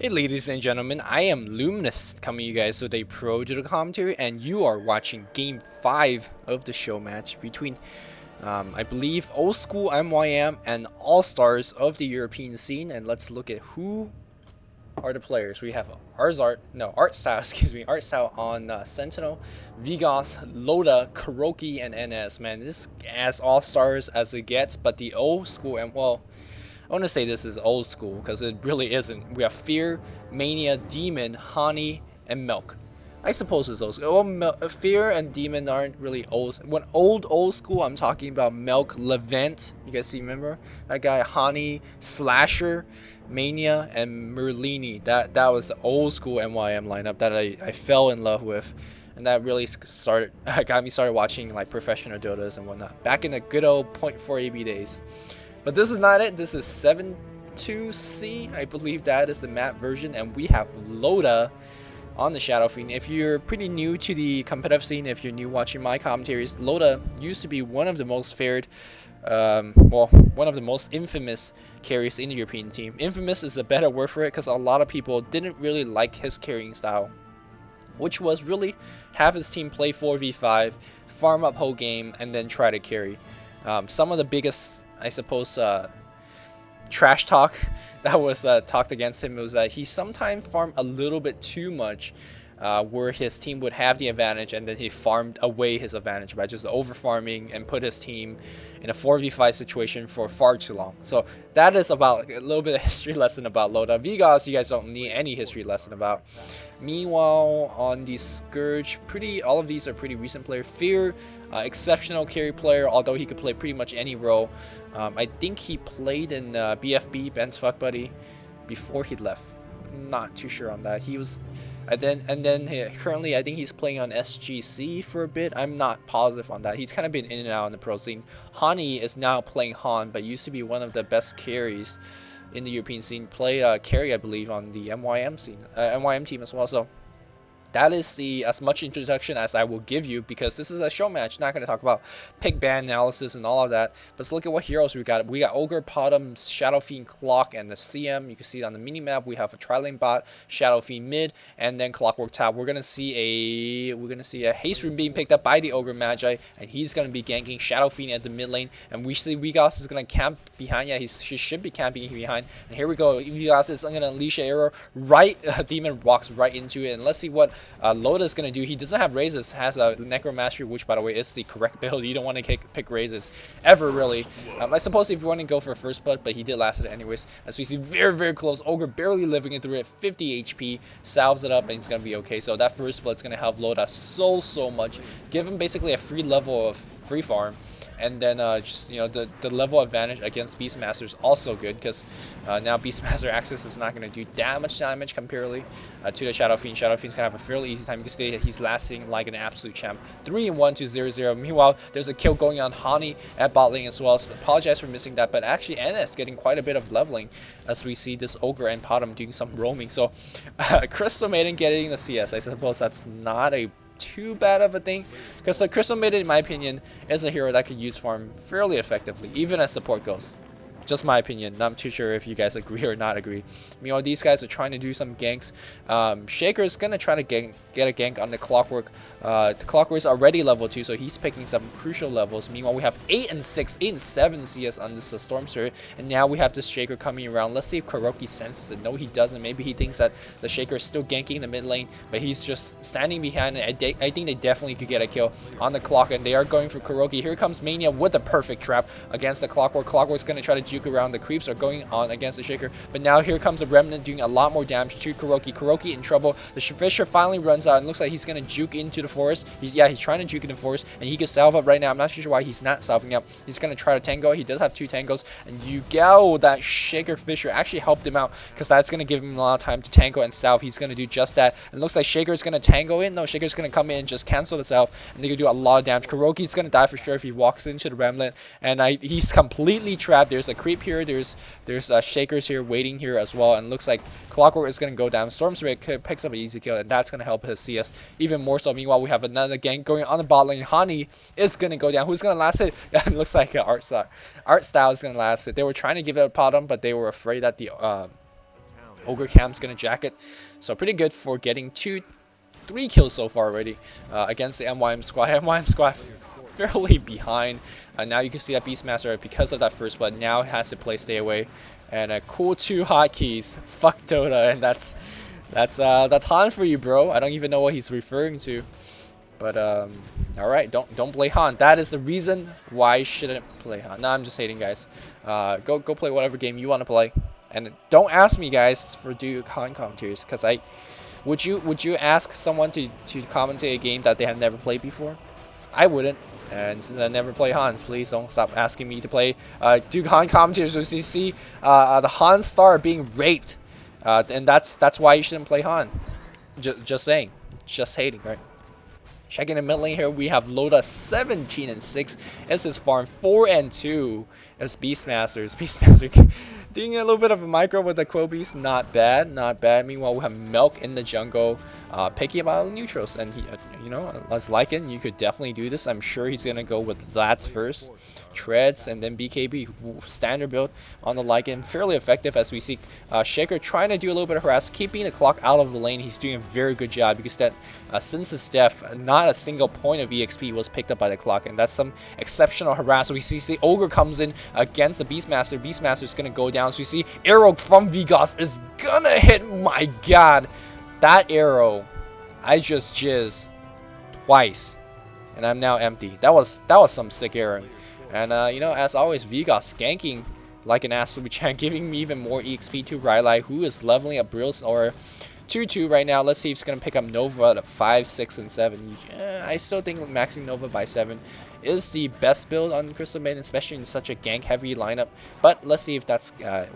Hey ladies and gentlemen, I am Luminous coming to you guys with a pro digital commentary, and you are watching Game 5 of the show match between, I believe, old school MYM and All-Stars of the European scene. And let's look at who are the players. We have Artstyle, Artstyle on Sentinel, Vigos, Loda, Kuroki, and NS. Man, this is as All-Stars as it gets, but the old school, and well, I want to say this is old school because it really isn't. We have Fear, Mania, Demon, Honey, and Milk. I suppose it's old school. Well, Fear and Demon aren't really old. When old school, I'm talking about Milk, Levent. You guys see, remember that guy? Honey, Slasher, Mania, and Merlini. That was the old school MYM lineup that I fell in love with. And that really got me started watching like professional Dotas and whatnot back in the good old .4 AB days. But this is not it. This is 7.2C. I believe that is the map version. And we have Loda on the Shadow Fiend. If you're pretty new to the competitive scene, if you're new watching my commentaries, Loda used to be one of the most one of the most infamous carries in the European team. Infamous is a better word for it because a lot of people didn't really like his carrying style, which was really have his team play 4v5, farm up whole game, and then try to carry. Some of the biggest, I suppose, trash talk that was talked against him was that he sometimes farmed a little bit too much, where his team would have the advantage and then he farmed away his advantage by just over farming and put his team in a 4v5 situation for far too long. So that is about a little bit of history lesson about Loda. Vigos, you guys don't need any history lesson about. Meanwhile, on the Scourge, all of these are pretty recent players. Fear, exceptional carry player, although he could play pretty much any role. I think he played in BFB, Ben's Fuck Buddy, before he left. Not too sure on that. He was, currently I think he's playing on SGC for a bit. I'm not positive on that. He's kind of been in and out in the pro scene. Hani is now playing Han, but used to be one of the best carries in the European scene. Played carry, I believe, on the MYM scene, MYM team as well. So that is as much introduction as I will give you, because this is a show match. Not going to talk about pick ban analysis and all of that. But let's look at what heroes we got. We got Ogre, Potom, Shadow Fiend, Clock, and the CM. You can see it on the mini map. We have a Tri-Lane bot, Shadow Fiend mid, and then Clockwork top. We're gonna see a haste rune being picked up by the Ogre Magi, and he's gonna be ganking Shadow Fiend at the mid lane. And we see Vigos is gonna camp behind. Yeah, he should be camping behind. And here we go. Vigos is gonna unleash an arrow right. Demon walks right into it, and let's see what Loda is going to do. He doesn't have raises, has a Necromastery, which by the way is the correct build. You don't want to pick raises ever, really. I suppose if you want to go for first blood, but he did last it anyways. As we see, very close. Ogre barely living it through it, 50 HP, salves it up, and it's going to be okay. So that first blood is going to help Loda so much. Give him basically a free level of free farm. And then just, you know, the level advantage against Beastmaster is also good, because now Beastmaster access is not going to do that much damage comparatively to the Shadow Fiend. Shadow Fiend's going to have a fairly easy time. You can see he's lasting like an absolute champ. 3-1 to 0-0. Meanwhile, there's a kill going on Hani at bot lane as well. So apologize for missing that, but actually NS getting quite a bit of leveling as we see this Ogre and Potom doing some roaming. So Crystal Maiden getting the CS. I suppose that's not a too bad of a thing, because the Crystal Maiden, in my opinion, is a hero that could use farm fairly effectively, even as support goes. Just my opinion. I'm too sure if you guys agree or not agree. Meanwhile, these guys are trying to do some ganks. Shaker's gonna try to get a gank on the Clockwork. The Clockwork's already level 2, so he's picking some crucial levels. Meanwhile, we have 8 and 7 CS on this Storm Spirit, and now we have this Shaker coming around. Let's see if Kuroki senses it. No, he doesn't. Maybe he thinks that the Shaker is still ganking the mid lane, but he's just standing behind it. I think they definitely could get a kill on the Clock, and they are going for Kuroki. Here comes Mania with the perfect trap against the Clockwork. Clockwork's gonna try to juke around. The creeps are going on against the Shaker, but now here comes a Remnant doing a lot more damage to Kuroki. Kuroki in trouble. The Fisher finally runs out and looks like he's gonna juke into the forest. He's trying to juke in the forest, and he can salve up right now. I'm not sure why he's not salving up. He's gonna try to tango. He does have 2 tangos, and that Shaker Fisher actually helped him out, because that's gonna give him a lot of time to tango and salve. He's gonna do just that, and it looks like Shaker's gonna tango in. No, Shaker's gonna come in and just cancel the salve, and they can do a lot of damage. Kuroki's gonna die for sure if he walks into the Remnant, and he's completely trapped. There's a creep here. There's Shakers here waiting here as well, and looks like Clockwork is going to go down. Storm Spirit picks up an easy kill, and that's going to help his CS even more so. Meanwhile, we have another gank going on the bot lane. Hani is going to go down. Who's going to last it? It looks like Artstyle is going to last it. They were trying to give it a Potom, but they were afraid that the Ogre Cam's gonna jack it. So pretty good for getting 3 kills so far already against the MYM squad. MYM squad fairly behind. Now you can see that Beastmaster, because of that first blood, now has to play stay away. And a cool 2 hotkeys. Fuck Dota, and that's Han for you, bro. I don't even know what he's referring to. But all right, don't play Han. That is the reason why you shouldn't play Han. No, I'm just hating, guys. Go play whatever game you want to play, and don't ask me, guys, for Han commentaries, because would you ask someone to commentate a game that they have never played before? I wouldn't. And since I never play Han, please don't stop asking me to play do Han commentators. So you see the Han star being raped, and that's why you shouldn't play Han. Just saying, just hating, right? Checking the mid lane here, we have Loda 17-6. It's his farm 4-2. It's Beastmasters. Beastmaster doing a little bit of a micro with the Quill Beast. Not bad, not bad. Meanwhile, we have Milk in the jungle, picking up all the neutrals. And he, you know, as Lycan, you could definitely do this. I'm sure he's gonna go with that first. Treads and then BKB, standard build on the Lycan, fairly effective, as we see Shaker trying to do a little bit of harass, keeping the clock out of the lane. He's doing a very good job, because that since his death, not a single point of EXP was picked up by the clock, and that's some exceptional harass. So we see the Ogre comes in against the Beastmaster. Beastmaster is gonna go down. So we see arrow from Vigos is gonna hit. My God, that arrow, I just jizzed twice, and I'm now empty. That was some sick arrow. And, you know, as always, Vigos skanking like an absolute champ, giving me even more EXP to Rylai, who is leveling up Brills or 2-2 right now. Let's see if he's going to pick up Nova at 5, 6, and 7. I still think maxing Nova by 7 is the best build on Crystal Maiden, especially in such a gank-heavy lineup. But let's see if that's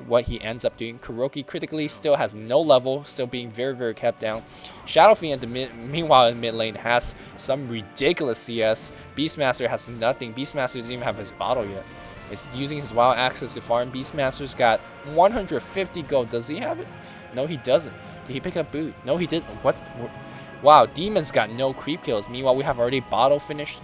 what he ends up doing. Kuroki critically still has no level, still being very, very kept down. Shadow Fiend, meanwhile, in mid lane, has some ridiculous CS. Beastmaster has nothing. Beastmaster doesn't even have his bottle yet. He's using his wild access to farm. Beastmaster's got 150 gold. Does he have it? No, he doesn't. Did he pick up boot? No, he didn't. What? Wow, Demon's got no creep kills. Meanwhile, we have already bottle finished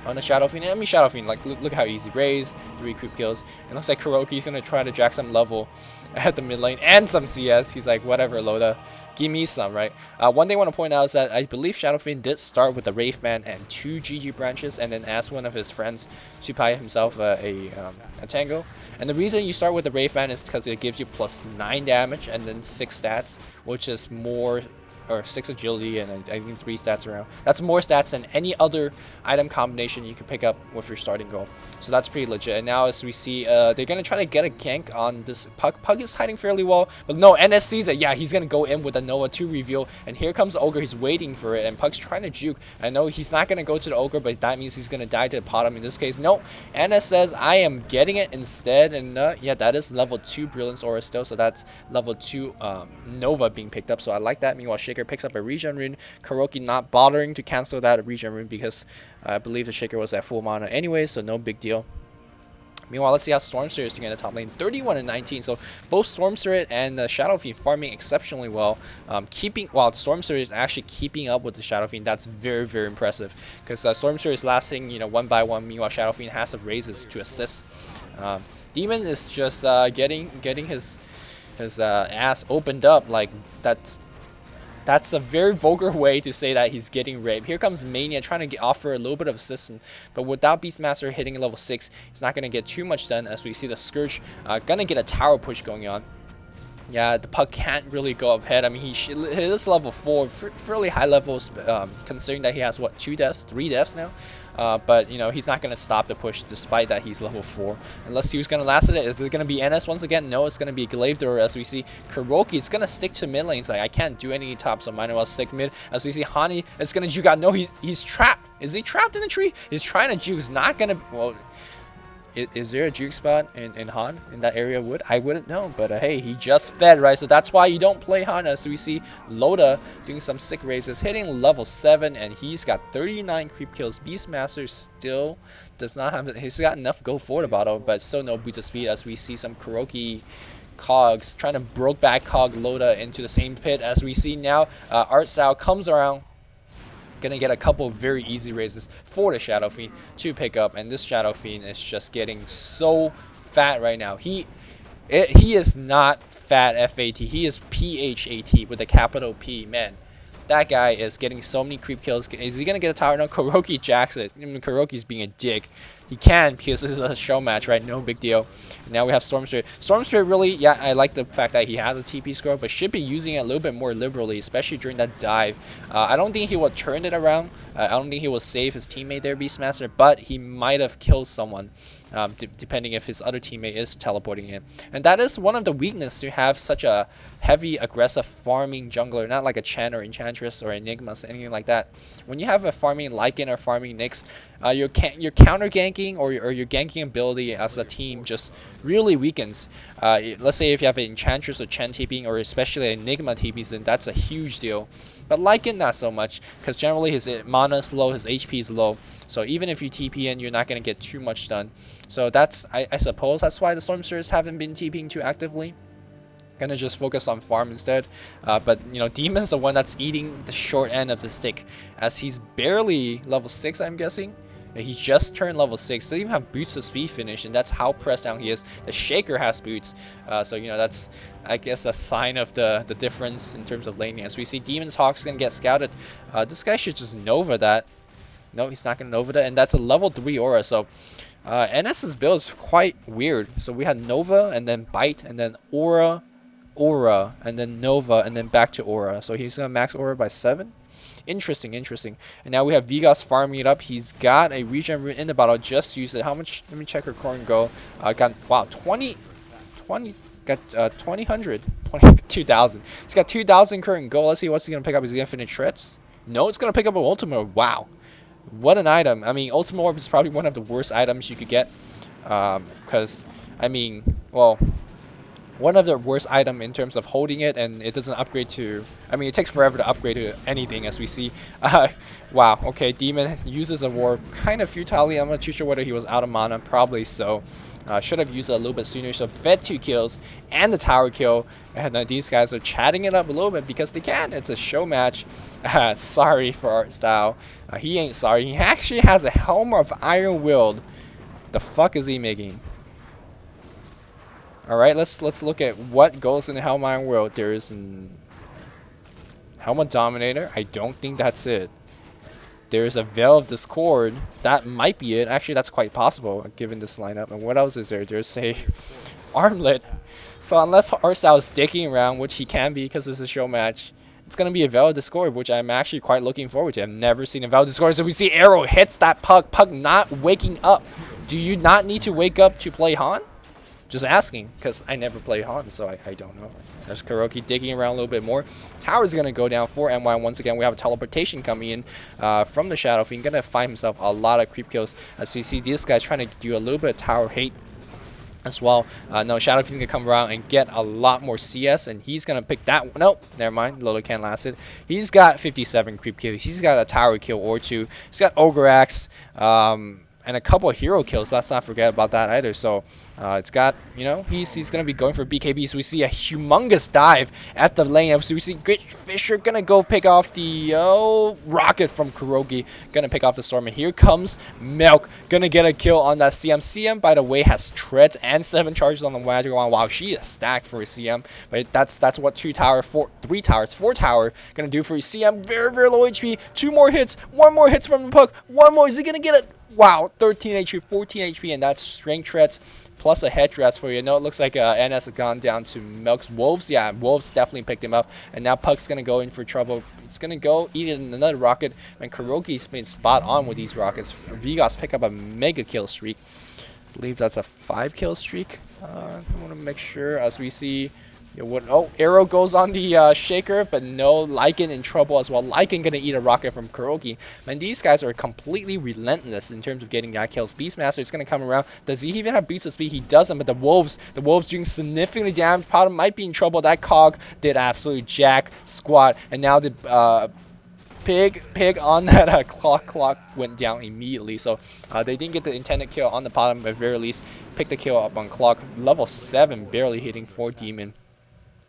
on the Shadow Fiend. I mean, Shadow Fiend, like, look how easy. Raise, 3 creep kills. It looks like Kuroki's going to try to jack some level at the mid lane and some CS. He's like, whatever, Loda. Give me some, right? One thing I want to point out is that I believe Shadow Fiend did start with the Wraith Man and 2 GG branches, and then asked one of his friends to buy himself a Tango. And the reason you start with the Wraith Man is because it gives you +9 damage and then 6 stats, which is more, or 6 agility and I think 3 stats around. That's more stats than any other item combination you can pick up with your starting goal. So that's pretty legit. And now as we see, they're going to try to get a gank on this Pug. Pug is hiding fairly well, but no, NS sees it. Yeah, he's going to go in with a Nova 2 reveal, and here comes Ogre. He's waiting for it, and Pug's trying to juke. I know he's not going to go to the Ogre, but that means he's going to die to the bottom in this case. No, NS says, I am getting it instead, and yeah, that is level 2 Brilliance Aura still, so that's level 2 Nova being picked up, so I like that. Meanwhile, Shaker picks up a regen rune. Kuroki not bothering to cancel that regen rune because I believe the Shaker was at full mana anyway, so no big deal. Meanwhile, let's see how Storm Spirit is doing in the top lane. 31-19, so both Storm Spirit and Shadow Fiend farming exceptionally well. While the Storm Spirit is actually keeping up with the Shadow Fiend, that's very, very impressive. Because Storm Spirit is lasting, you know, 1 by 1. Meanwhile, Shadow Fiend has the raises to assist. Demon is just getting his ass opened up. Like, that's a very vulgar way to say that he's getting raped. Here comes Mania trying to offer a little bit of assistance, but without Beastmaster hitting level 6, he's not going to get too much done, as we see the Scourge going to get a tower push going on. Yeah, the Pug can't really go up ahead. I mean, he is level 4, fairly high levels, considering that he has, what, 3 deaths now? But, you know, he's not going to stop the push despite that he's level 4. And let's see who's going to last at it. Is it going to be NS once again? No, it's going to be Glaive Thrower, as we see Kuroki. It's going to stick to mid lane. It's like, I can't do any top, so might as well stick mid. As we see Hani, it's going to juke out. No, he's trapped. Is he trapped in the tree? He's trying to juke. He's not going to... Well, is there a juke spot in Han in that area? I wouldn't know, but hey, he just fed, right? So that's why you don't play Han. So we see Loda doing some sick raises, hitting level 7, and he's got 39 creep kills. Beastmaster still does not have... He's got enough go for the bottle, but still no boots of speed, as we see some Kuroki cogs trying to broke back cog Loda into the same pit. As we see now, Artsal comes around, gonna get a couple very easy raises for the Shadow Fiend to pick up, and this Shadow Fiend is just getting so fat right now. He is not fat FAT. He is PHAT with a capital P. Man, that guy is getting so many creep kills. Is he gonna get a tower? No, Kuroki jacks it. I mean, Kuroki's being a dick. He can because this is a show match, right? No big deal. Now we have Storm Spirit. Storm Spirit really, yeah, I like the fact that he has a TP score, but should be using it a little bit more liberally, especially during that dive. I don't think he will turn it around. I don't think he will save his teammate there, Beastmaster, but he might have killed someone. Depending if his other teammate is teleporting in. And that is one of the weaknesses to have such a heavy, aggressive farming jungler, not like a Chen or Enchantress or Enigmas, anything like that. When you have a farming Lycan or farming Nyx, your counter ganking or your ganking ability as a team just really weakens. Let's say if you have an Enchantress or Chen TPing, or especially Enigma TPs, then that's a huge deal. But Lycan, not so much, because generally his mana is low, his HP is low. So even if you TP in, you're not going to get too much done. So that's, I suppose that's why the Storm Spirits haven't been TPing too actively. Gonna just focus on farm instead. But, you know, Demon's the one that's eating the short end of the stick, as he's barely level 6, I'm guessing. He just turned level 6, doesn't even have boots of speed finish, and that's how pressed down he is. The Shaker has boots, so you know, that's, I guess, a sign of the difference in terms of laning. As we see Demon's Hawk's gonna get scouted. This guy should just Nova that. No, he's not gonna Nova that, and that's a level 3 aura. So NS's build is quite weird. So we had Nova, and then Bite, and then Aura, and then Nova, and then back to Aura. So he's gonna max Aura by 7. Interesting. And now we have Vigas farming it up. He's got a regen rune in the bottle. Just used it. How much? Let me check her current goal. Got, wow, 20,000. He's got 2,000 current goal. Let's see what's he gonna pick up. Is he infinite threats? No, it's gonna pick up an Ultimate Orb. Wow, what an item. I mean, Ultimate Orb is probably one of the worst items you could get, because I mean, well, one of the worst item in terms of holding it, and it doesn't upgrade to, I mean, it takes forever to upgrade to anything, as we see. Wow, okay, Demon uses a warp kind of futilely. I'm not too sure whether he was out of mana, probably so. Should have used it a little bit sooner. So fed 2 kills and the tower kill, and these guys are chatting it up a little bit because they can. It's a show match. Sorry for Art Style. He ain't sorry. He actually has a Helm of Iron Willed. The fuck is he making? Alright, let's look at what goes in the Helm Iron World. There is an Helmet Dominator. I don't think that's it. There's a Veil of Discord. That might be it. Actually, that's quite possible given this lineup. And what else is there? There's a Armlet. So unless Arstyle is dicking around, which he can be because this is a show match, it's going to be a Veil of Discord, which I'm actually quite looking forward to. I've never seen a Veil of Discord. So we see Arrow hits that Pug. Pug not waking up. Do you not need to wake up to play Han? Just asking, because I never play Han, so I don't know. There's Kuroki digging around a little bit more. Tower's going to go down for MYM. Once again, we have a teleportation coming in from the Shadow Fiend. Going to find himself a lot of creep kills, as we see this guy's trying to do a little bit of tower hate as well. No, Shadow Fiend's going to come around and get a lot more CS, and he's going to pick that one. Nope, never mind. Little can't last it. He's got 57 creep kills. He's got a tower kill or 2. He's got Ogre Axe. And a couple of hero kills. Let's not forget about that either. So it's got, you know, he's going to be going for BKB. So we see a humongous dive at the lane. So we see Great Fisher going to go pick off the rocket from Kuroki. Going to pick off the Storm. And here comes Milk. Going to get a kill on that CM. CM, by the way, has treads and 7 charges on the Magic Wand. Wow, she is stacked for a CM. But that's what 3 towers, 4 tower going to do for a CM. Very, very low HP. 2 more hits. 1 more hits from the Puck. 1 more. Is he going to get it? Wow, 13 HP, 14 HP, and that's strength threats plus a headdress for you. No, it looks like NS has gone down to Milk's Wolves. Yeah, Wolves definitely picked him up, and now Puck's going to go in for trouble. It's going to go eat another rocket, and Kuroki's been spot on with these rockets. Vigas pick up a mega kill streak. I believe that's a 5 kill streak. I want to make sure as we see. Oh, Arrow goes on the Shaker, but no, Lycan in trouble as well. Lycan gonna eat a rocket from Kuroki. Man, these guys are completely relentless in terms of getting that kills. Beastmaster is gonna come around. Does he even have beats of speed? He doesn't, but the Wolves doing significantly damage. Potter might be in trouble. That Cog did absolutely jack squat, and now the pig on that clock went down immediately. So they didn't get the intended kill on the bottom, but at very least pick the kill up on clock. Level 7 barely hitting for Demon.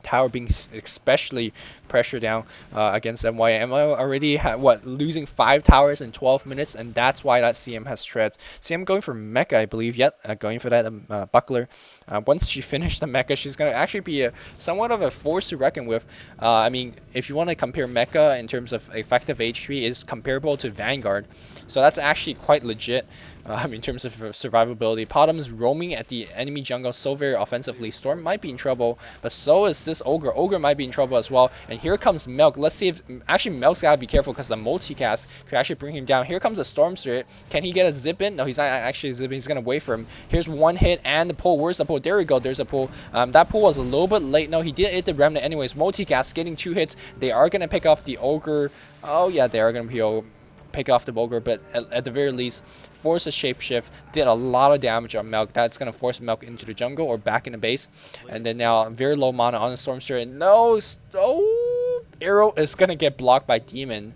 Tower being especially pressure down against MYM. MYM already had losing 5 towers in 12 minutes, and that's why that CM has shreds. CM going for mecha, I believe. Yet going for that buckler. Once she finished the mecha, she's gonna actually be somewhat of a force to reckon with. I mean, if you want to compare mecha in terms of effective HP, is comparable to Vanguard, so that's actually quite legit. In terms of survivability, Podum's roaming at the enemy jungle so very offensively. Storm might be in trouble, but so is this Ogre. Ogre might be in trouble as well. And here comes Milk. Let's see if... Actually, Milk's got to be careful because the multicast could actually bring him down. Here comes a Storm Spirit. Can he get a zip in? No, he's not actually zipping. He's going to wait for him. Here's one hit and the pull. Where's the pull? There we go. There's a pull. That pull was a little bit late. No, he did hit the Remnant anyways. Multicast getting 2 hits. They are going to pick off the Ogre. Oh, yeah, they are going to pick off the Ogre, but at the very least, force a shapeshift, did a lot of damage on Milk. That's going to force Milk into the jungle or back in the base. And then now, very low mana on the Storm Spirit. No, arrow is going to get blocked by Demon.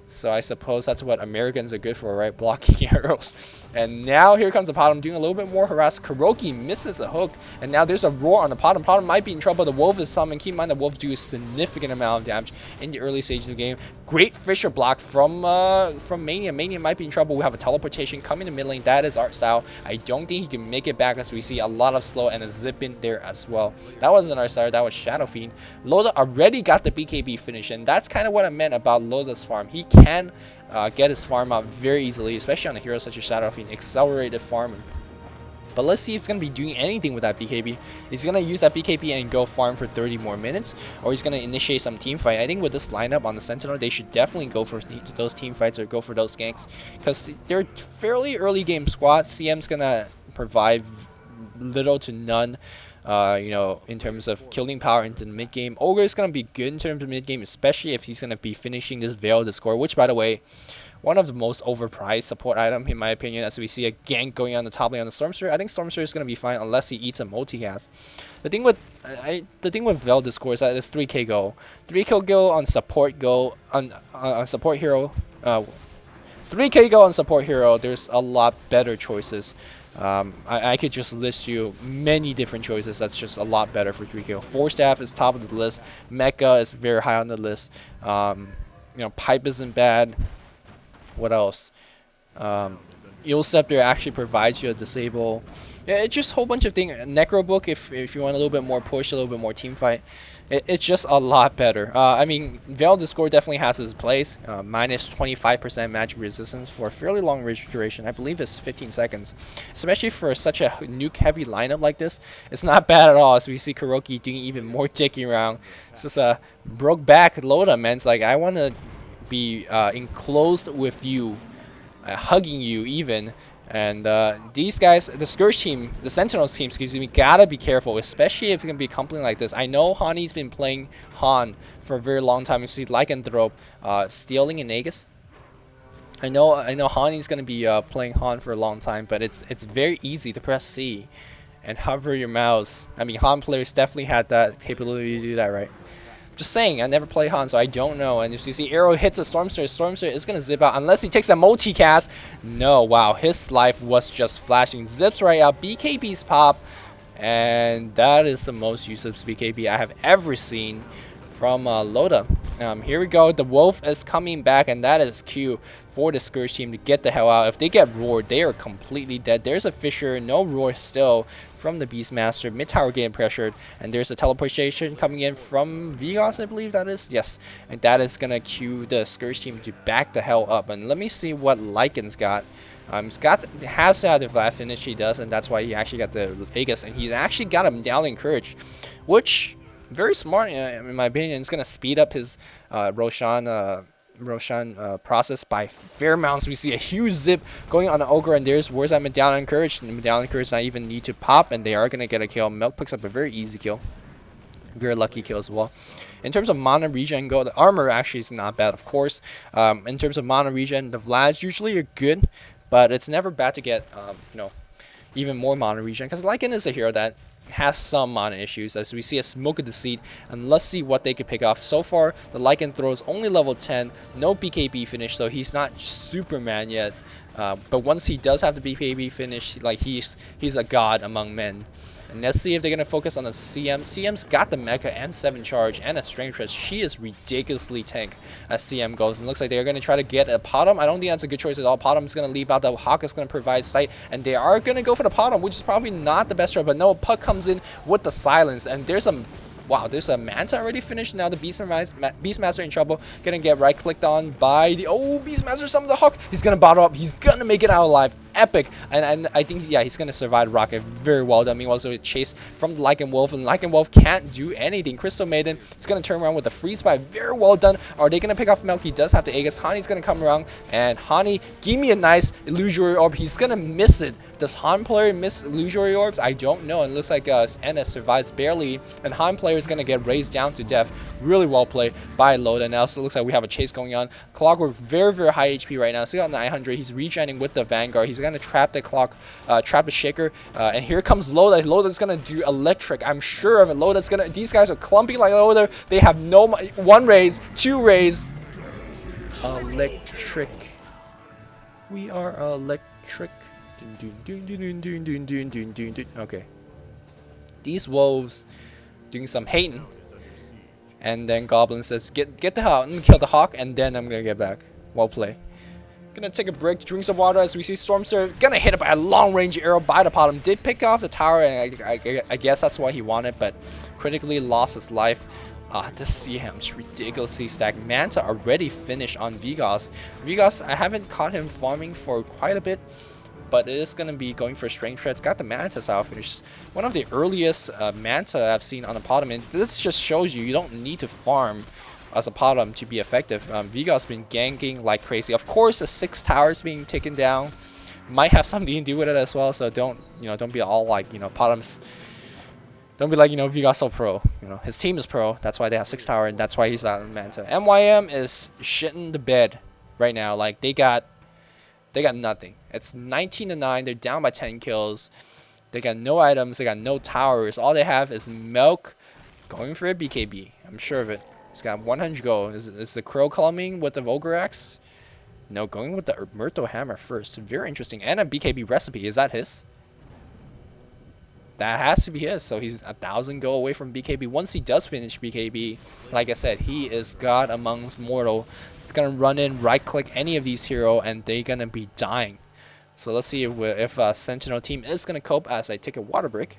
So I suppose that's what Americans are good for, right? Blocking arrows. And now here comes the Podum doing a little bit more harass. Kuroki misses a hook. And now there's a roar on the Podum. Podum might be in trouble. The Wolf is summoned. Keep in mind the Wolf do a significant amount of damage in the early stages of the game. Great Fisher block from Mania. Mania might be in trouble. We have a teleportation coming to mid lane. That is art style. I don't think he can make it back as we see a lot of slow and a zip in there as well. That wasn't our star. That was Shadow Fiend. Loda already got the BKB finish. And that's kind of what I meant about Loda's farm. He can get his farm out very easily, especially on a hero such as Shadow Fiend. Accelerated farming. But let's see if he's going to be doing anything with that BKB. He's going to use that BKB and go farm for 30 more minutes, or he's going to initiate some team fight. I think with this lineup on the Sentinel, they should definitely go for those team fights or go for those ganks, because they're fairly early game squad. CM's going to provide little to none in terms of killing power into the mid game. Ogre is going to be good in terms of mid game, especially if he's going to be finishing this Veil Discord, which, by the way, one of the most overpriced support item in my opinion, as we see a gank going on the top lane on the Storm Spirit. I think Storm Spirit is going to be fine unless he eats a multicast. The thing with Veil Discord is that it's 3k go. 3k go on support go on support hero. 3k go on support hero. There's a lot better choices. I could just list you many different choices that's just a lot better for 3k. Force Staff is top of the list. Mecha is very high on the list. Pipe isn't bad. What else? Eel Scepter actually provides you a disable. Yeah, it's just a whole bunch of things. Necro Book, if you want a little bit more push, a little bit more team fight, it's just a lot better. I mean, Veil Discord definitely has its place. Minus 25% magic resistance for a fairly long duration. I believe it's 15 seconds. Especially for such a nuke-heavy lineup like this, it's not bad at all. As we see Kuroki doing even more dicky around. It's just a broke back Loda, man. It's like, I want to be enclosed with you, hugging you even. And these guys, the Scourge team, the Sentinels team, excuse me, gotta be careful, especially if you're gonna be company like this. I know Hani's been playing Han for a very long time. You see Lycanthrope stealing an Aegis. I know Hani's gonna be playing Han for a long time, but it's very easy to press C and hover your mouse. I mean, Han players definitely had that capability to do that, right? Just saying, I never play Han, so I don't know. And if you see Arrow hits a Storm Spirit is going to zip out unless he takes a multicast. No, wow, his life was just flashing. Zips right out, BKB's pop, and that is the most useless BKB I have ever seen from Loda. Here we go, the Wolf is coming back, and that is Q for the Scourge team to get the hell out. If they get roared, they are completely dead. There's a Fisher, no roar still from the Beastmaster. Mid tower getting pressured, and there's a teleportation coming in from Vigos, I believe that is. Yes, and that is gonna cue the Scourge team to back the hell up. And let me see what Lycan's got. Has to have the flat finish, he does, and that's why he actually got the Vegas, and he's actually got him down encouraged, which very smart in my opinion. It's gonna speed up his Roshan process by fair amounts. We see a huge zip going on the Ogre, and where's that Medallion encouraged? And Medallion encouraged not even need to pop, and they are gonna get a kill. Milk picks up a very easy kill, very lucky kill as well. In terms of mana regen go, the armor actually is not bad, of course. In terms of mana regen, the Vlads usually are good, but it's never bad to get even more mana regen, because Lycan is a hero that has some mana issues, as we see a Smoke of Deceit, and let's see what they can pick off. So far, the Lycan throws only level 10, no BKB finish, so he's not Superman yet. But once he does have the BKB finish, like he's a god among men. And let's see if they're going to focus on the CM. CM's got the Mecha and 7 charge and a Strength Shred. She is ridiculously tank as CM goes. And looks like they're going to try to get a Potom. I don't think that's a good choice at all. Potom's going to leave out. The Hawk is going to provide sight. And they are going to go for the Potom, which is probably not the best strat. But no, Puck comes in with the silence. And there's a... Wow, there's a Manta already finished. Now the Beastmaster in trouble. Gonna get right-clicked on by the... Oh, Beastmaster summoned the Hawk. He's gonna bottle up. He's gonna make it out alive. Epic. And I think, yeah, he's gonna survive the rocket. Very well done. Meanwhile, so chase from the Lycan Wolf. And Lycan Wolf can't do anything. Crystal Maiden is gonna turn around with a freeze spy. Very well done. Are they gonna pick off Milk? He does have the Aegis. Hani's gonna come around. And Hani, give me a nice illusory orb. He's gonna miss it. Does Han player miss illusory orbs? I don't know. And it looks like NS survives barely. And Han player is going to get raised down to death. Really well played by Loda. Now so it looks like we have a chase going on. Clockwork very, very high HP right now. Still got 900. He's regening with the Vanguard. He's going to trap the trap the Shaker. And here comes Loda. Loda's going to do electric. I'm sure of it. Loda's going to... These guys are clumpy like Loda. They have no... 1 raise, 2 raise. Electric. We are electric. Okay. These wolves doing some hating. And then Goblin says, get the hell out and kill the Hawk, and then I'm gonna get back. Well play. Gonna take a break, drink some water as we see Stormster gonna hit it by a long range arrow by the bottom. Did pick off the tower, and I guess that's what he wanted, but critically lost his life. This Seaham's ridiculously stacked. Manta already finished on Vigos. Vigos, I haven't caught him farming for quite a bit, but it is going to be going for Strength Shred. Got the Mantis out finish. One of the earliest Manta I've seen on a Potom. And this just shows you don't need to farm as a Potom to be effective. Vigos been ganking like crazy. Of course, the 6 towers being taken down might have something to do with it as well. So don't be all like, Potoms. Don't be like, Vigos so pro. His team is pro. That's why they have 6 tower, and that's why he's out in Manta. MYM is shitting the bed right now. Like they got nothing. It's 19-9. They're down by 10 kills. They got no items. They got no towers. All they have is Milk going for a BKB. I'm sure of it. He's got 100 gold. Is the Crow coming with the Vulgar Axe? No, going with the Myrto Hammer first. Very interesting. And a BKB recipe. Is that his? That has to be his. So he's 1,000 gold away from BKB. Once he does finish BKB, like I said, he is God amongst mortal. He's going to run in, right-click any of these heroes, and they're going to be dying. So let's see if Sentinel team is going to cope as I take a water break.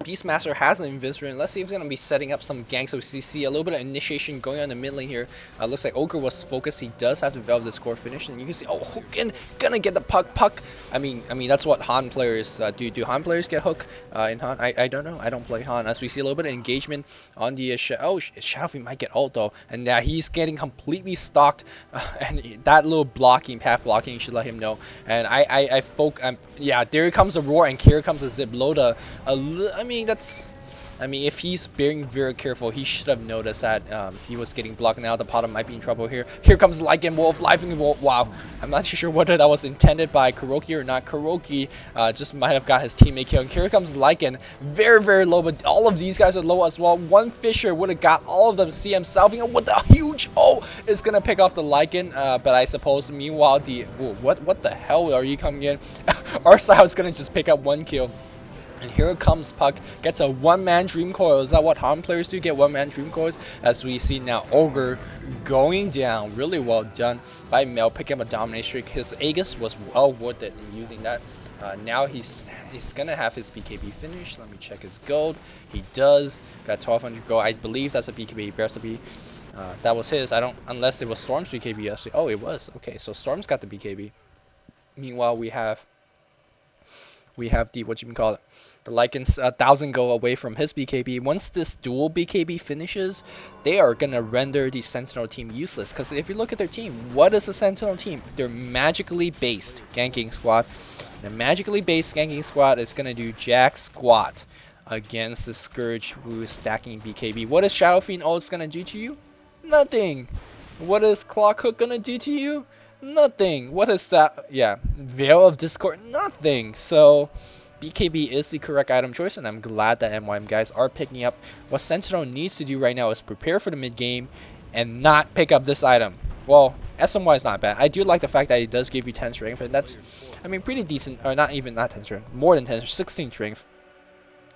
Beastmaster has an Invisor. Let's see if he's going to be setting up some ganks. So we see a little bit of initiation going on in the mid lane here. Looks like Ogre was focused. He does have to develop the score finish. And you can see, oh, Hookin gonna get the puck. I mean, that's what Han players do. Do Han players get hook in Han? I don't know. I don't play Han. As we see a little bit of engagement on the Shadowfiend might get ult though. And he's getting completely stalked. And that little path blocking should let him know. And yeah, there comes a roar and here comes a zip. Loda. If he's being very careful, he should have noticed that he was getting blocked. Now the Potom might be in trouble here. Here comes Lycan Wolf, Lycan Wolf. Wow, I'm not too sure whether that was intended by Kuroki or not. Kuroki just might have got his teammate killed. And here comes Lycan, very, very low, but all of these guys are low as well. One Fisher would have got all of them. CM Salving with a huge is gonna pick off the Lycan, but I suppose meanwhile what the hell are you coming in? Allstars is gonna just pick up 1 kill. And here comes Puck, gets a 1-man Dream Coil. Is that what Han players do, get 1-man Dream Coils? As we see now, Ogre going down. Really well done by Mel, picking up a domination streak. His Aegis was well worth it in using that. Now he's going to have his BKB finish. Let me check his gold. He does. Got 1,200 gold. I believe that's a BKB recipe. That was his. Unless it was Storm's BKB actually. Oh, it was. Okay, so Storm's got the BKB. Meanwhile, we have the, the Lycan's 1,000 go away from his BKB. Once this dual BKB finishes, they are going to render the Sentinel team useless. Because if you look at their team, what is a Sentinel team? They're magically based ganking squad. The magically based ganking squad is going to do jack squat against the Scourge who is stacking BKB. What is Shadowfiend ult going to do to you? Nothing. What is Clock Hook going to do to you? Nothing. What is that? Yeah, Veil of Discord. Nothing. So BKB is the correct item choice, and I'm glad that MYM guys are picking up. What Sentinel needs to do right now is prepare for the mid game and not pick up this item. Well, SMY is not bad. I do like the fact that it does give you 10 strength, and that's, I mean, pretty decent. Or not 10 strength, more than 10, 16 strength.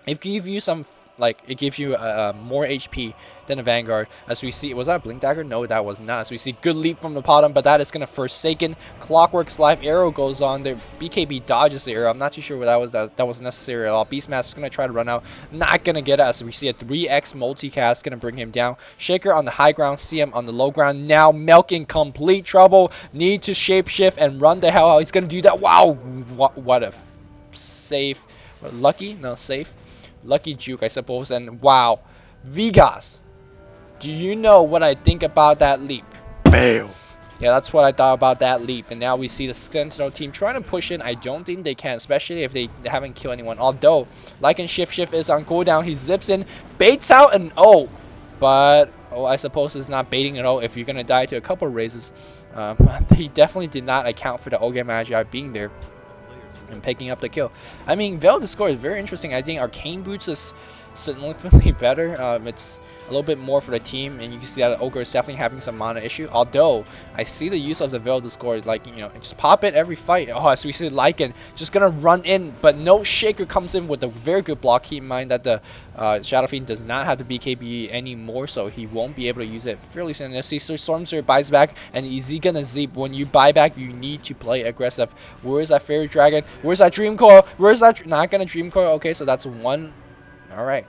It gives you some, like, it gives you more HP than a Vanguard. As we see, was that a Blink Dagger? No, that was not. As we see, good leap from the bottom, but that is going to Forsaken. Clockwork's live arrow goes on there. BKB dodges the arrow. I'm not too sure what that was. That wasn't necessary at all. Beastmaster's going to try to run out. Not going to get it. As we see a 3x multicast going to bring him down. Shaker on the high ground. CM on the low ground. Now Melk in complete trouble. Need to shapeshift and run the hell out. He's going to do that. Wow. What a safe. Lucky? No, safe. Lucky juke, I suppose. And wow, Vegas, do you know what I think about that leap? Fail. Yeah, that's what I thought about that leap. And now we see the Sentinel team trying to push in. I don't think they can, especially if they haven't killed anyone. Although, Lycan shift is on cooldown. He zips in, baits out, and oh. But, oh, I suppose it's not baiting at all if you're going to die to a couple of raises. But he definitely did not account for the Ogre Magi being there and picking up the kill. I mean, Veil Discord is very interesting. I think Arcane Boots is significantly better. It's a little bit more for the team, and you can see that Ogre is definitely having some mana issue. Although I see the use of the Veil Discord, like, you know, just pop it every fight. Oh, as we see Lycan just gonna run in, but no Shaker comes in with a very good block. Keep in mind that the Shadow Fiend does not have the BKB anymore, so he won't be able to use it fairly soon. Let's see, so Stormsir buys back, and is he gonna Zeep? When you buy back, you need to play aggressive. Where is that Fairy Dragon? Where's that Dream Coil? Where's that? Not gonna Dream Coil. Okay, so that's one. All right.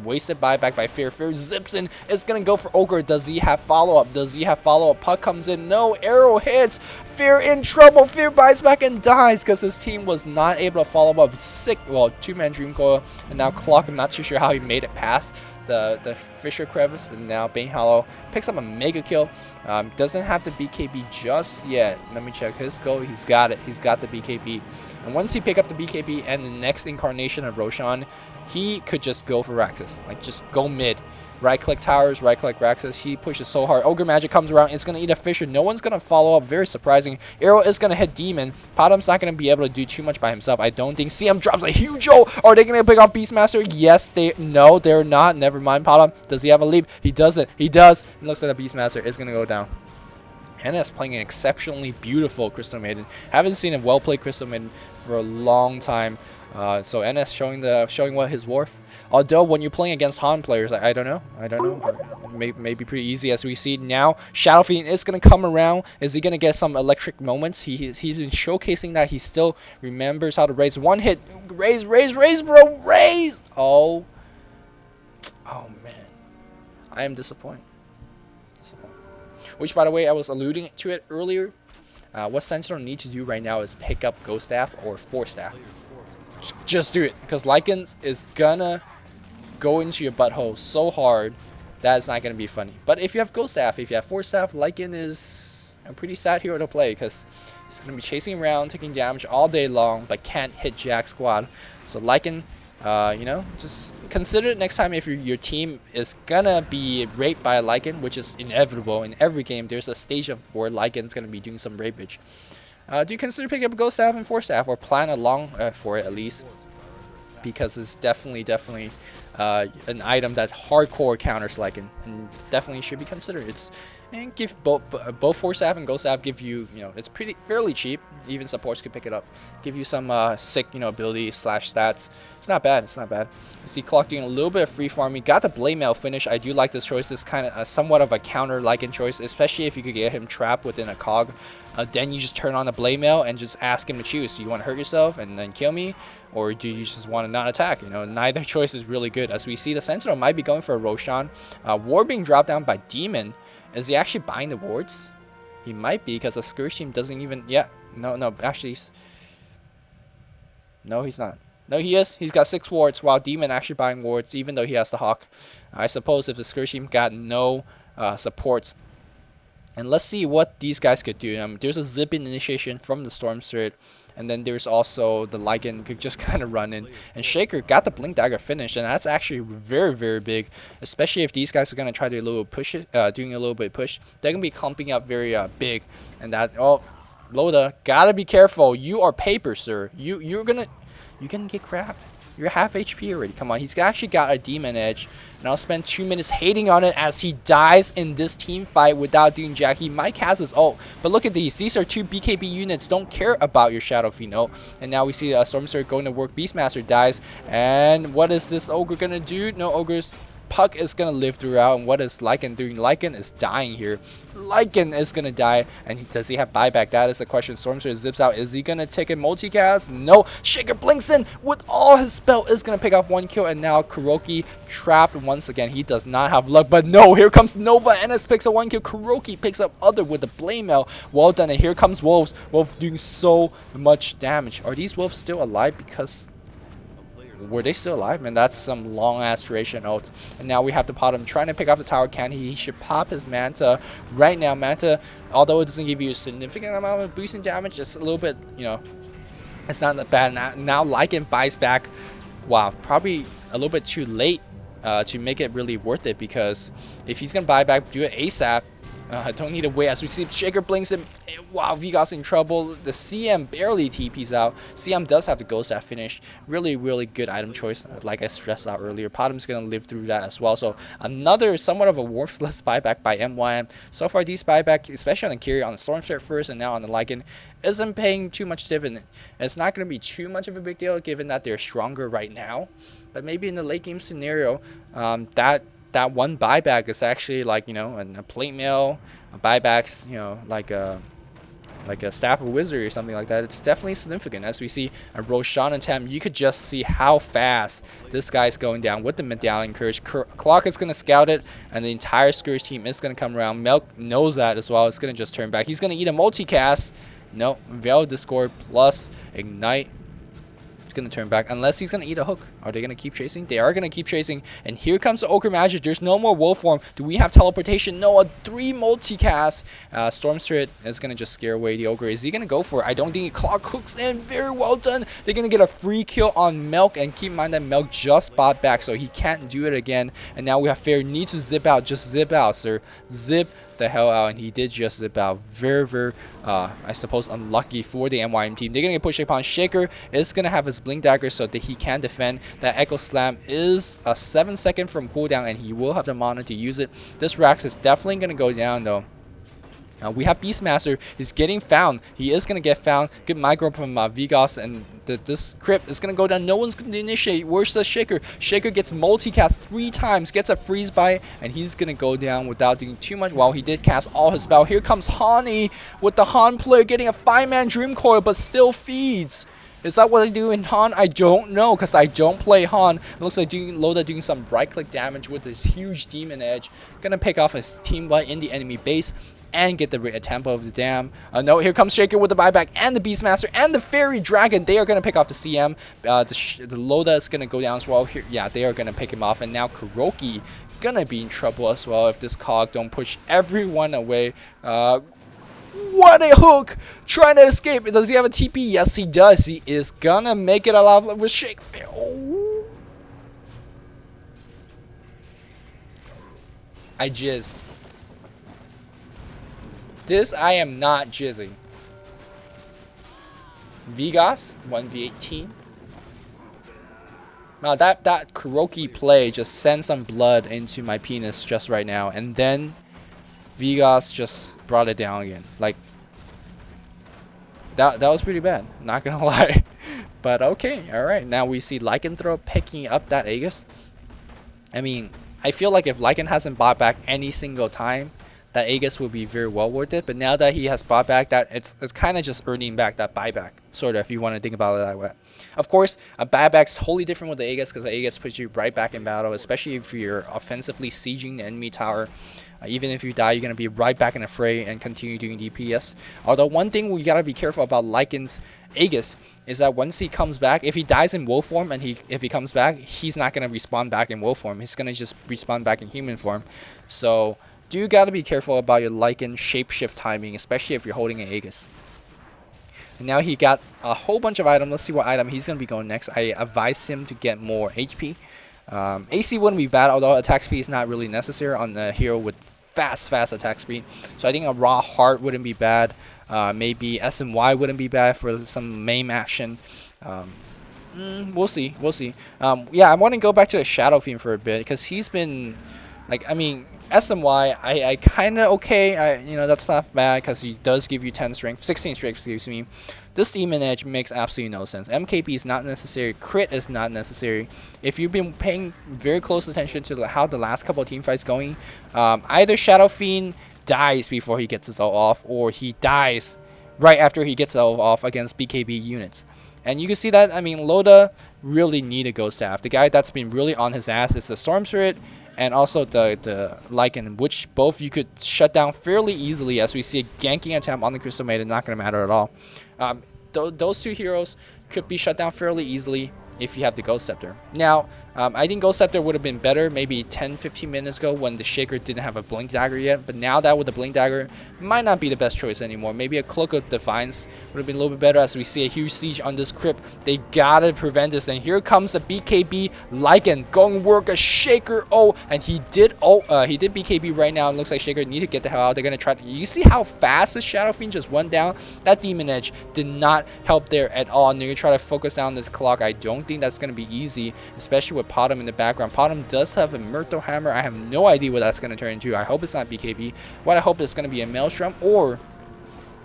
Wasted buyback by Fear. Fear zips in. It's going to go for Ogre. Does he have follow-up? Does he have follow-up? Puck comes in. No. Arrow hits. Fear in trouble. Fear buys back and dies because his team was not able to follow up. Sick. Well, two-man Dream Coil. And now Clock. I'm not too sure how he made it past the Fisher Crevice. And now Bane Hollow picks up a mega kill. Doesn't have the BKB just yet. Let me check his goal. He's got it. He's got the BKB. And once he pick up the BKB and the next incarnation of Roshan, he could just go for Raxus. Like, just go mid. Right-click towers, right-click Raxus. He pushes so hard. Ogre Magic comes around. It's going to eat a Fisher. No one's going to follow up. Very surprising. Arrow is going to hit Demon. Podum's not going to be able to do too much by himself, I don't think. CM drops a huge ult. Are they going to pick off Beastmaster? Yes, no, they're not. Never mind. Podum, does he have a leap? He doesn't. He does. It looks like the Beastmaster is going to go down. Hannah is playing an exceptionally beautiful Crystal Maiden. Haven't seen a well-played Crystal Maiden for a long time. So NS showing what his worth. Although when you're playing against Han players, I don't know. Maybe pretty easy. As we see now, Shadow Fiend is gonna come around. Is he gonna get some electric moments? He's been showcasing that he still remembers how to raise. One hit, raise, bro, raise. Oh man, I am disappointed. Which, by the way, I was alluding to it earlier. What Sentinel need to do right now is pick up Ghost Staff or Force Staff. Just do it, because Lycan is gonna go into your butthole so hard that it's not gonna be funny. But if you have Ghost Staff, if you have Force Staff, Lycan is a pretty sad hero to play, because he's gonna be chasing around, taking damage all day long, but can't hit Jack Squad. So Lycan, you know, just consider it next time if your team is gonna be raped by a Lycan, which is inevitable in every game. There's a stage of where Lycan's gonna be doing some rapage. Do you consider picking up Ghost Staff and Force Staff, or plan along for it at least? Because it's definitely an item that hardcore counters Lycan, and definitely should be considered. And give both Force Staff and Ghost Staff give you, it's fairly cheap. Even supports could pick it up. Give you some sick, ability / stats. It's not bad. You see Clock doing a little bit of free farming. Got the Blade Mail finish. I do like this choice. This kind of somewhat of a counter Lycan choice, especially if you could get him trapped within a cog. Then you just turn on the Blade Mail and just ask him to choose. Do you want to hurt yourself and then kill me, or do you just want to not attack? Neither choice is really good. As we see, the Sentinel might be going for a Roshan. Ward being dropped down by Demon. Is he actually buying the wards? He might be, because the Scourge team doesn't even... Yeah, no, actually... No, he's not. No, he is. He's got 6 wards, while Demon actually buying wards, even though he has the Hawk. I suppose if the Scourge team got no supports. And let's see what these guys could do. There's a zip initiation from the Storm Spirit. And then there's also the Lycan could just kind of run in. And Shaker got the Blink Dagger finished. And that's actually very, very big. Especially if these guys are going to try to doing a little bit push. They're going to be clumping up very big. And that, oh, Loda, gotta be careful. You are paper, sir. You're gonna get grabbed. You're half HP already. Come on, he's actually got a Demon Edge. And I'll spend 2 minutes hating on it as he dies in this team fight without doing jack. He might cast his ult, but look at these. These are 2 BKB units. Don't care about your Shadow Fiend ult. And now we see Stormsword going to work. Beastmaster dies. And what is this Ogre going to do? No, Ogre's Puck is going to live throughout. And what is Lycan doing? Lycan is dying here. Lycan is going to die. And does he have buyback? That is the question. Stormsword zips out. Is he going to take a multicast? No. Shaker blinks in with all his spell. Is going to pick off 1 kill. And now Kuroki trapped once again. He does not have luck. But no, here comes Nova. Ennis picks up 1 kill. Kuroki picks up other with the Blade Mail. Well done. And here comes Wolves. Wolves doing so much damage. Are these Wolves still alive? Because were they still alive? Man, that's some long ass duration ult. And now we have to pot him trying to pick up the tower. Can he? He should pop his Manta right now. Manta, although it doesn't give you a significant amount of boosting damage, just a little bit, you know, it's not that bad. Now Lycan buys back. Wow, probably a little bit too late to make it really worth it, because if he's gonna buy back, do it ASAP. Don't need to wait. As we see Shaker blinks him. Wow, Vigas in trouble. The CM barely TPs out. CM does have the Ghost Staff finish. Really, really good item choice. Like I stressed out earlier, Potem's going to live through that as well. So another somewhat of a worthless buyback by MYM. So far, these buyback, especially on the carry, on the Stormsword first and now on the Lycan, isn't paying too much dividend. It's not going to be too much of a big deal given that they're stronger right now. But maybe in the late game scenario, that one buyback is actually like, you know, a plate mail, a buybacks, you know, like a Staff of Wizard or something like that. It's definitely significant. As we see a Roshan attempt, you could just see how fast this guy's going down with the Medallion Courage. Clock is going to scout it, and the entire Scourge team is going to come around. Milk knows that as well. It's going to just turn back. He's going to eat a multicast. No, Veil Discord plus Ignite. Going to turn back unless he's going to eat a hook. Are they going to keep chasing? They are going to keep chasing. And here comes the Ogre Magic. There's no more Wolf Form. Do we have teleportation? No, a 3 multicast. Stormsword is going to just scare away the Ogre. Is he going to go for it? I don't think Clock hooks in. Very well done. They're going to get a free kill on Milk, and keep in mind that Milk just bought back, so he can't do it again. And now we have Fair needs to zip out. Just zip out, sir. Zip the hell out, and he did just about very I suppose unlucky for the MYM team. They're gonna get pushed upon. Shaker is gonna have his blink dagger so that he can defend. That Echo Slam is a 7-second from cooldown, and he will have the mana to use it. This Rax is definitely gonna go down though. We have Beastmaster. He's getting found. He is going to get found. Good micro from Vigas, and this crypt is going to go down. No one's going to initiate. Where's the Shaker? Shaker gets multicast 3 times, gets a freeze by, and he's going to go down without doing too much. Well, he did cast all his spell. Here comes Hani with the Han player getting a 5-man Dream Coil, but still feeds. Is that what I do in Han? I don't know, because I don't play Han. It looks like Loda doing some right-click damage with his huge Demon Edge. Gonna pick off his team light in the enemy base and get the tempo of the dam. No, here comes Shaker with the buyback and the Beastmaster and the Fairy Dragon. They are going to pick off the CM. The Loda is going to go down as well. Here, yeah, they are going to pick him off. And now Kuroki going to be in trouble as well if this Cog don't push everyone away. What a hook! Trying to escape. Does he have a TP? Yes, he does. He is going to make it alive with Shake. Oh. I jizzed. This I am not jizzing. Vigas 1v18. Now that Kuroki play just sent some blood into my penis just right now, and then Vigas just brought it down again. Like that was pretty bad. Not gonna lie. But okay, all right. Now we see Lycanthrope picking up that Aegis. I mean, I feel like if Lycan hasn't bought back any single time, that Aegis will be very well worth it. But now that he has bought back, that it's kind of just earning back that buyback, sort of, if you want to think about it that way. Of course, a buyback's totally different with the Aegis, because the Aegis puts you right back in battle, especially if you're offensively sieging the enemy tower. Even if you die, you're going to be right back in the fray and continue doing DPS. Although one thing we got to be careful about Lycan's Aegis is that once he comes back, if he dies in wolf form and if he comes back, he's not going to respawn back in wolf form. He's going to just respawn back in human form. So you got to be careful about your Lycan shapeshift timing, especially if you're holding an Aegis. And now he got a whole bunch of items. Let's see what item he's going to be going next. I advise him to get more HP. AC wouldn't be bad, although attack speed is not really necessary on the hero with fast attack speed. So I think a raw heart wouldn't be bad. Maybe SMY wouldn't be bad for some main action. We'll see. We'll see. Yeah, I want to go back to the Shadow Fiend for a bit because he's been, like, I mean, SMY, I kind of okay. That's not bad because he does give you 10 strength, 16 strength, excuse me. This Demon Edge makes absolutely no sense. MKB is not necessary. Crit is not necessary. If you've been paying very close attention to how the last couple of team fights going, either Shadow Fiend dies before he gets his ult off, or he dies right after he gets ult off against BKB units. And you can see that, I mean, Loda really need a Ghost Staff. The guy that's been really on his ass is the Storm Spirit and also the Lycan, which both you could shut down fairly easily, as we see a ganking attempt on the Crystal Maiden, not going to matter at all. Those two heroes could be shut down fairly easily if you have the Ghost Scepter. Now, I think Ghost Scepter would have been better maybe 10-15 minutes ago when the Shaker didn't have a Blink Dagger yet, but now that with the Blink Dagger, might not be the best choice anymore. Maybe a Cloak of Defiance would have been a little bit better, as we see a huge siege on this crypt. They gotta prevent this, and here comes the BKB Lycan going work a Shaker. Oh, and he did BKB right now. It looks like Shaker need to get the hell out. They're gonna try to, you see how fast the Shadow Fiend just went down? That Demon Edge did not help there at all, and they're gonna try to focus down this clock. I don't think that's gonna be easy, especially with Potom in the background. Potom does have a Myrtle Hammer. I have no idea what that's going to turn into. I hope it's not BKB. What I hope is going to be a Maelstrom or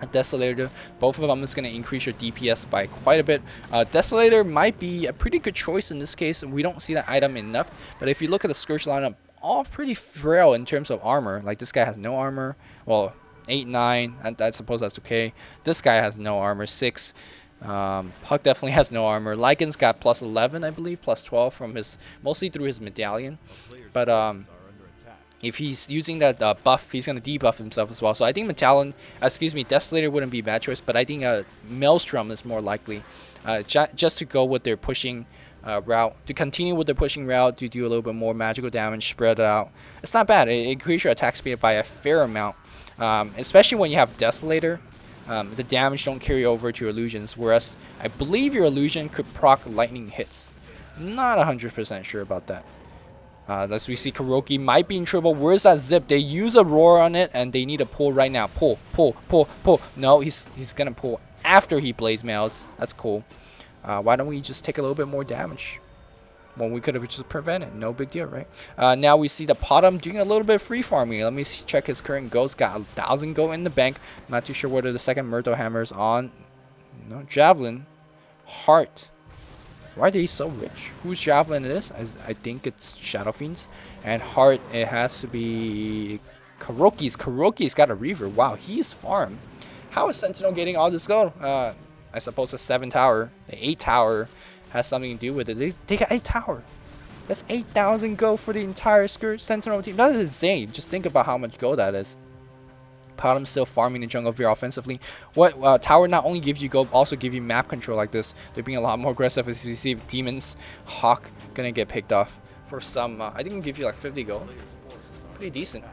a Desolator. Both of them is going to increase your DPS by quite a bit. Desolator might be a pretty good choice in this case. We don't see that item enough, but if you look at the Scourge lineup, all pretty frail in terms of armor. Like, this guy has no armor. Well, 8, 9, and I suppose that's okay. This guy has no armor, 6. Puck definitely has no armor. Lycan's got plus 11, I believe, plus 12 from his, mostly through his medallion. But if he's using that buff, he's going to debuff himself as well. So I think Desolator wouldn't be a bad choice, but I think Maelstrom is more likely. Just to go with their pushing route, to continue with the pushing route, to do a little bit more magical damage, spread it out. It's not bad. It increases your attack speed by a fair amount, especially when you have Desolator. The damage don't carry over to illusions, whereas I believe your illusion could proc lightning hits. Not 100% sure about that. As we see, Kuroki might be in trouble. Where's that zip? They use a roar on it, and they need a pull right now. Pull, pull, pull, pull. No, he's gonna pull after he Blaze Mails. That's cool. Why don't we just take a little bit more damage? Well, we could have just prevented. No big deal, right? Now we see the Potom doing a little bit of free farming. Let me check his current goals. Got 1,000 gold in the bank. Not too sure whether the second Myrtle Hammer is on. No, Javelin. Heart. Why are they so rich? Whose Javelin it is? I think it's Shadow Fiend's. And Heart, it has to be Kuroki's. Kuroki's got a Reaver. Wow, he's farm. How is Sentinel getting all this gold? I suppose the 7 tower. The 8 tower has something to do with it. They got 8 tower. That's 8,000 gold for the entire Sentinel team. That is insane. Just think about how much gold that is. Potom's still farming the jungle very offensively. What tower not only gives you gold, also give you map control like this. They're being a lot more aggressive as you see Demons. Hawk gonna get picked off for some. I think it'll give you like 50 gold. Pretty decent.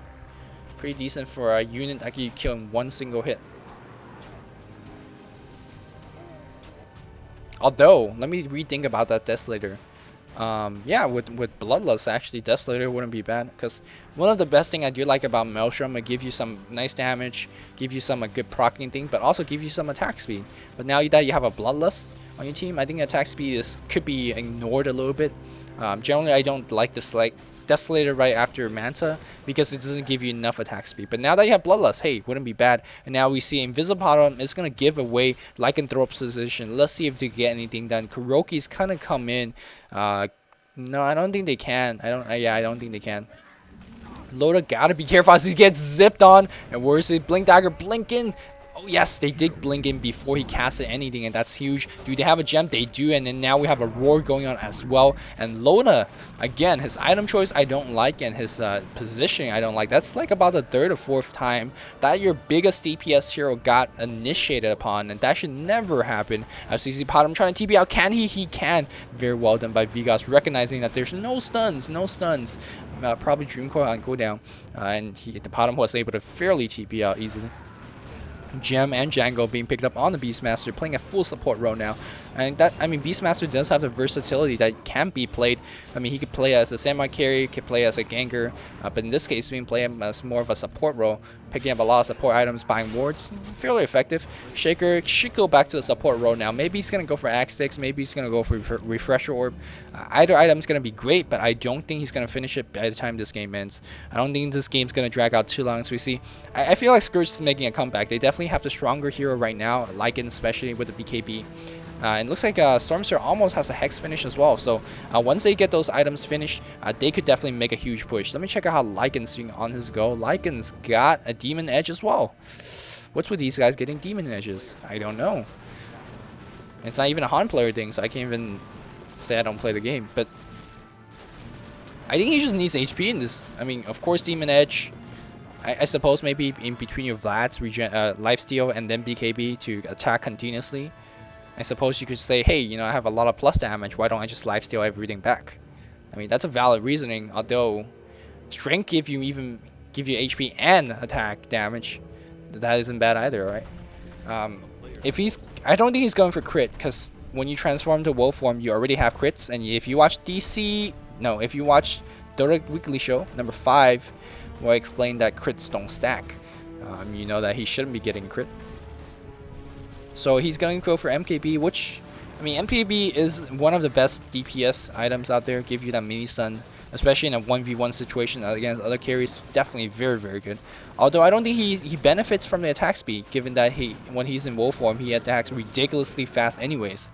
Pretty decent for a unit that can kill in one single hit. Although, let me rethink about that Desolator. Yeah, with Bloodlust, actually, Desolator wouldn't be bad. Because one of the best thing I do like about Maelstrom, it give you some nice damage, give you some good proccing thing, but also give you some attack speed. But now that you have a Bloodlust on your team, I think attack speed could be ignored a little bit. Generally, I don't like this Desolator right after Manta because it doesn't give you enough attack speed. But now that you have Bloodlust, hey, wouldn't be bad. And now we see Invisible Potom is going to give away Lycanthrope's position. Let's see if they get anything done. Kuroki's kind of come in. No, I don't think they can. I don't think they can. Loda gotta be careful as he gets zipped on. And where's the Blink Dagger blinking? Oh yes, they did blink in before he casted anything, and that's huge. Do they have a gem? They do, and then now we have a roar going on as well. And Loda, again, his item choice I don't like, and his positioning I don't like. That's like about the 3rd or 4th time that your biggest DPS hero got initiated upon, and that should never happen. As you see Potom trying to TP out, can he? He can. Very well done by Vigas, recognizing that there's no stuns, probably Dream Coil on cooldown, and the Potom was able to fairly TP out easily. Gem and Django being picked up on the Beastmaster, playing a full support role now. And that, I mean, Beastmaster does have the versatility that can be played. I mean, he could play as a samurai carry, could play as a ganker, but in this case, being played as more of a support role, picking up a lot of support items, buying wards, fairly effective. Shaker should go back to the support role now. Maybe he's going to go for Axe Sticks, maybe he's going to go for Refresher Orb. Either item's going to be great, but I don't think he's going to finish it by the time this game ends. I don't think this game's going to drag out too long. So we see, I feel like Scourge is making a comeback. They definitely have the stronger hero right now, Lycan especially with the BKB. And it looks like Stormster almost has a Hex finish as well. So once they get those items finished, they could definitely make a huge push. Let me check out how Lycan's doing on his go. Lycan's got a Demon Edge as well. What's with these guys getting Demon Edges? I don't know. It's not even a Han player thing, so I can't even say I don't play the game. But I think he just needs HP in this. I mean, of course, Demon Edge. I suppose maybe in between your Vlad's lifesteal and then BKB to attack continuously. I suppose you could say, hey, you know, I have a lot of plus damage. Why don't I just lifesteal everything back? I mean, that's a valid reasoning. Although strength give you HP and attack damage. That isn't bad either, right? I don't think he's going for crit, because when you transform to wolf form, you already have crits. And if you watch if you watch Dota Weekly Show number 5, where I explained that crits don't stack, you know that he shouldn't be getting crit. So he's going to go for MKB, which, I mean, MKB is one of the best DPS items out there. Give you that mini stun, especially in a 1v1 situation against other carries. Definitely very, very good. Although I don't think he benefits from the attack speed, given that when he's in wolf form, he attacks ridiculously fast anyways.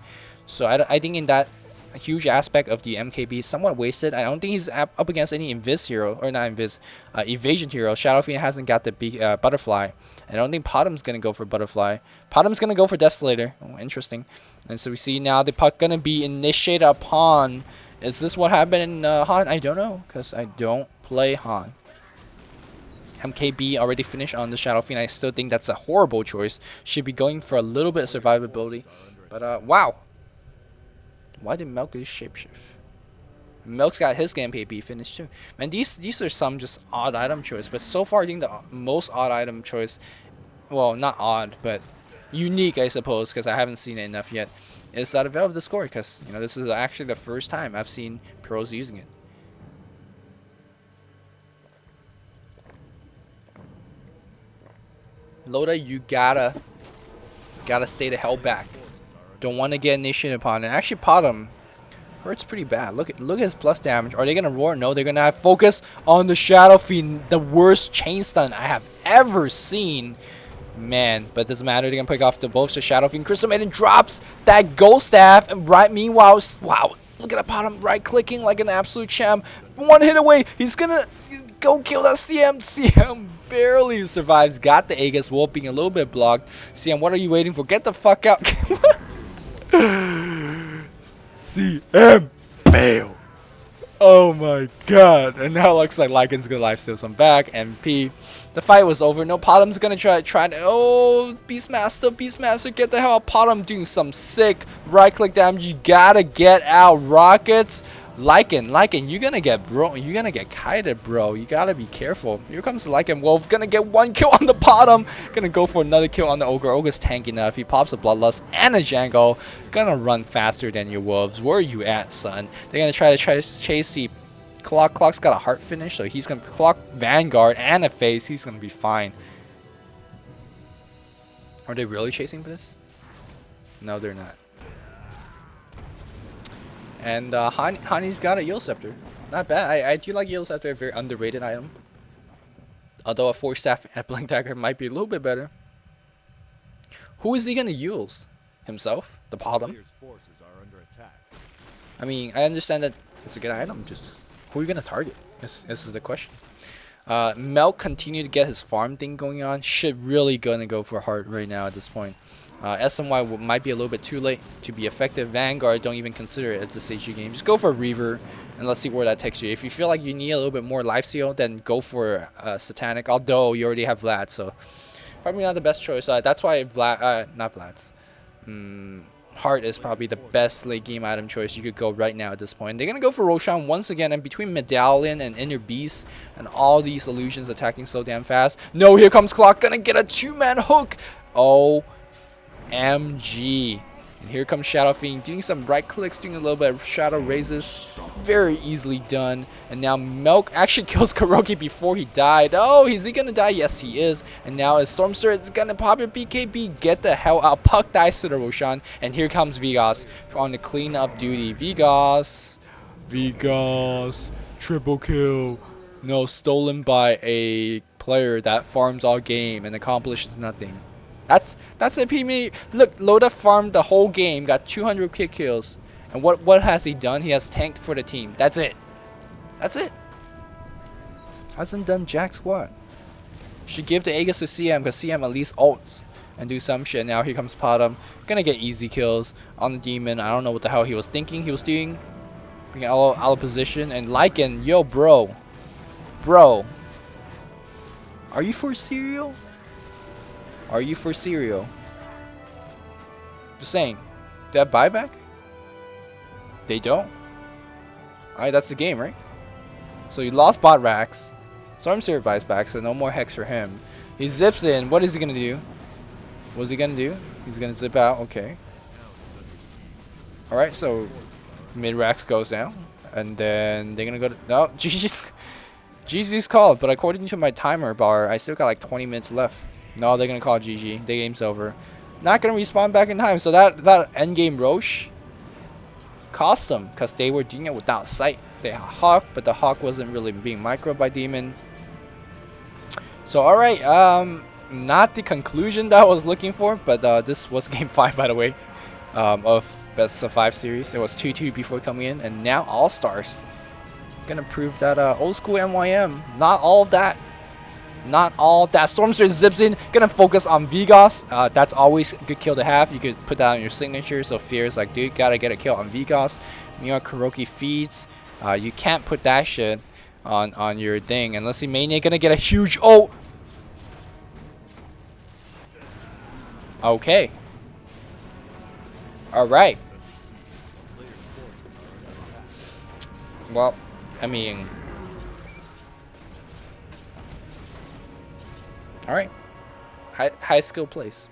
So I think in that huge aspect of the MKB is somewhat wasted. I don't think he's up against any evasion hero. Shadow Fiend hasn't got the butterfly. I don't think Podham's gonna go for butterfly. Podham's gonna go for Desolator. Oh, interesting. And so we see now the puck gonna be initiated upon. Is this what happened in Han? I don't know, because I don't play Han. MKB already finished on the Shadow Fiend. I still think that's a horrible choice. Should be going for a little bit of survivability. But wow. Why did Milk do shapeshift? Milk's got his MKB finished too. Man, these are some just odd item choice. But so far, I think the most odd item choice, well, not odd, but unique, I suppose, because I haven't seen it enough yet, is that of Veil of Discord. Because you know, this is actually the first time I've seen pros using it. Loda, you gotta stay the hell back. Don't want to get initiated upon. And actually, Podham hurts pretty bad. Look at his plus damage. Are they gonna roar? No, they're gonna have focus on the Shadow Fiend, the worst chain stun I have ever seen. Man, but it doesn't matter. They're gonna pick off both the Shadow Fiend. Crystal Maiden drops that Ghost Staff, and meanwhile, wow, look at Podham right clicking like an absolute champ. One hit away. He's gonna go kill that CM. CM barely survives. Got the Aegis Wolf being a little bit blocked. CM, what are you waiting for? Get the fuck out. CM fail. Oh my god. And now it looks like Lycan's gonna lifesteal some back. MP. The fight was over. No, Podham's gonna try to. Oh, Beastmaster, get the hell out. Podham doing some sick right click damage. You gotta get out. Rockets. Lycan, you're gonna get kited, bro. You gotta be careful. Here comes the Lycan Wolf. Gonna get one kill on the Podham. Gonna go for another kill on the Ogre. Ogre's tanky enough. He pops a Bloodlust and a Django. Gonna run faster than your Wolves. Where are you at, son? They're gonna try to chase the Clock. Clock's got a heart finish, so he's gonna Clock Vanguard and a face. He's gonna be fine. Are they really chasing for this? No, they're not. And Hani's got a Yule Scepter. Not bad. I do like Yule Scepter, a very underrated item. Although a 4-staff at Blank Dagger might be a little bit better. Who is he gonna use? Himself? The Podham? I mean, I understand that it's a good item. Just who are you gonna target? This is the question. Melk continued to get his farm thing going on. Should really gonna go for Heart right now at this point. SMY might be a little bit too late to be effective. Vanguard, don't even consider it at this stage of the game. Just go for a Reaver, and let's see where that takes you. If you feel like you need a little bit more life steal, then go for Satanic, although you already have Vlad, so probably not the best choice. That's why not Vlad's. Heart is probably the best late game item choice you could go right now at this point. They're going to go for Roshan once again, and between Medallion and Inner Beast and all these illusions attacking so damn fast. No, here comes Clock, gonna get a 2-man hook. OMG. And here comes Shadow Fiend doing some right clicks, doing a little bit of shadow raises. Very easily done. And now Milk actually kills Kuroki before he died. Oh, is he gonna die? Yes, he is. And now as Stormster is gonna pop your BKB. Get the hell out. Puck dies to the Roshan. And here comes Vegas on the cleanup duty. Vegas. Triple kill. No, stolen by a player that farms all game and accomplishes nothing. That's a PME. Look, Loda farmed the whole game, got 200 kick kills. And what has he done? He has tanked for the team. That's it. That's it. Hasn't done jack squat. Should give the Aegis to CM because CM at least ults and do some shit. Now here comes Padam. Gonna get easy kills on the demon. I don't know what the hell he was thinking he was doing. Being out of position. And Lycan, yo bro. Bro. Are you for cereal? Are you for cereal? Just saying. They have buyback? They don't? Alright, that's the game, right? So you lost bot racks. Stormseer buys back, so no more hex for him. He zips in. What is he gonna do? What is he gonna do? He's gonna zip out. Okay. Alright, so mid racks goes down. And then they're gonna go to... No, GG's called, but according to my timer bar, I still got like 20 minutes left. No, they're gonna call GG. The game's over. Not gonna respawn back in time. So that endgame Roche cost them because they were doing it without sight. They had Hawk, but the Hawk wasn't really being micro by Demon. So alright, not the conclusion that I was looking for, but this was game 5 by the way, of best of 5 series. It was 2-2 before coming in, and now Allstars. Gonna prove that old school MYM, not all of that. Not all that. Stormster zips in. Gonna focus on Vegas. That's always a good kill to have. You could put that on your signature. So Fear's like, dude, gotta get a kill on Vegas. Meanwhile, Kuroki feeds. You can't put that shit on your thing unless the Mania gonna get a huge ult. Okay. All right. Well, I mean. Alright. High skill plays.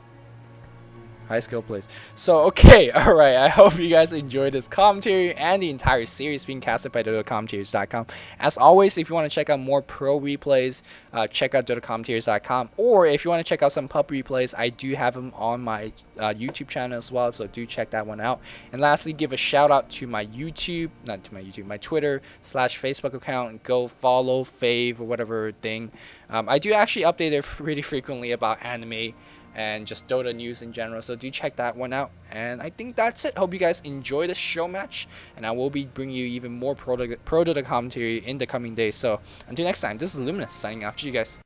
High skill plays. So, okay. Alright. I hope you guys enjoyed this commentary and the entire series being casted by DotaCommentaries.com. As always, if you want to check out more pro replays, check out DotaCommentaries.com. Or if you want to check out some pub replays, I do have them on my YouTube channel as well. So, do check that one out. And lastly, give a shout out to my YouTube, not to my YouTube, my Twitter / Facebook account. Go follow, fave, or whatever thing. I do actually update it pretty frequently about anime and just Dota news in general, so do check that one out. And I think that's it. Hope you guys enjoy the show match, and I will be bringing you even more pro Dota commentary in the coming days. So until next time, this is Luminous signing off. See you guys.